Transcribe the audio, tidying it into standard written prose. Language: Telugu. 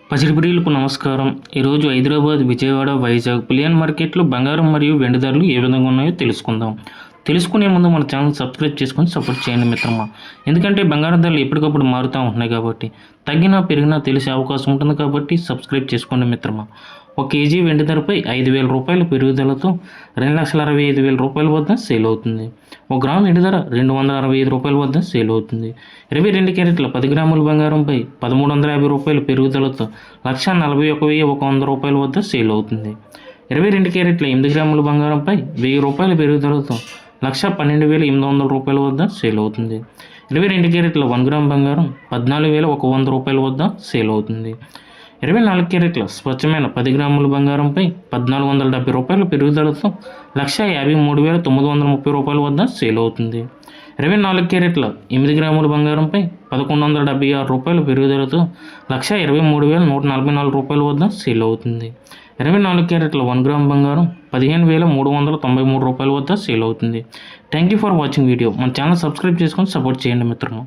పసిడిప్రియులకు నమస్కారం. ఈరోజు హైదరాబాద్, విజయవాడ, వైజాగ్ బులియన్ మార్కెట్లో బంగారం మరియు వెండి ధరలు ఏ విధంగా ఉన్నాయో తెలుసుకుందాం. తెలుసుకునే ముందు మన ఛానల్ సబ్స్క్రైబ్ చేసుకొని సపోర్ట్ చేయండి మిత్రమా. ఎందుకంటే బంగారం ధరలు ఎప్పటికప్పుడు మారుతూ ఉంటున్నాయి కాబట్టి తగ్గినా పెరిగినా తెలిసే అవకాశం ఉంటుంది కాబట్టి సబ్స్క్రైబ్ చేసుకోండి మిత్రమా. 1 కేజీ వెండి ధరపై 5,000 రూపాయల పెరుగుదలతో 2,65,000 రూపాయల వద్ద సేల్ అవుతుంది. 1 గ్రాము వెండి ధర 265 రూపాయల వద్ద సేల్ అవుతుంది. 22 క్యారెట్ల 10 గ్రాముల బంగారంపై 1,350 రూపాయల పెరుగుదలతో 1,41,100 రూపాయల వద్ద సేల్ అవుతుంది. 22 క్యారెట్ల 8 గ్రాముల బంగారంపై 1,000 రూపాయల పెరుగుదలతో 1,12,800 రూపాయల వద్ద సేల్ అవుతుంది. 22 క్యారెట్ల 1 గ్రామ్ బంగారం 14,100 రూపాయల వద్ద సేల్ అవుతుంది. 24 క్యారెట్ల స్వచ్ఛమైన 10 గ్రాముల బంగారంపై 1,470 రూపాయల పెరుగుదలతో 1,53,930 రూపాయల వద్ద సేల్ అవుతుంది. 24 క్యారెట్ల 8 గ్రాముల బంగారంపై 1,176 రూపాయల పెరుగుదలతో 1,23,144 రూపాయల వద్ద సేల్ అవుతుంది. 24 క్యారెట్ల 1 గ్రామ్ బంగారం 15,393 రూపాయల వద్ద సేల్ అవుతుంది. Thank you for watching video. మన ఛానల్ సబ్స్క్రైబ్ చేసుకొని సపోర్ట్ చేయండి మిత్రమా.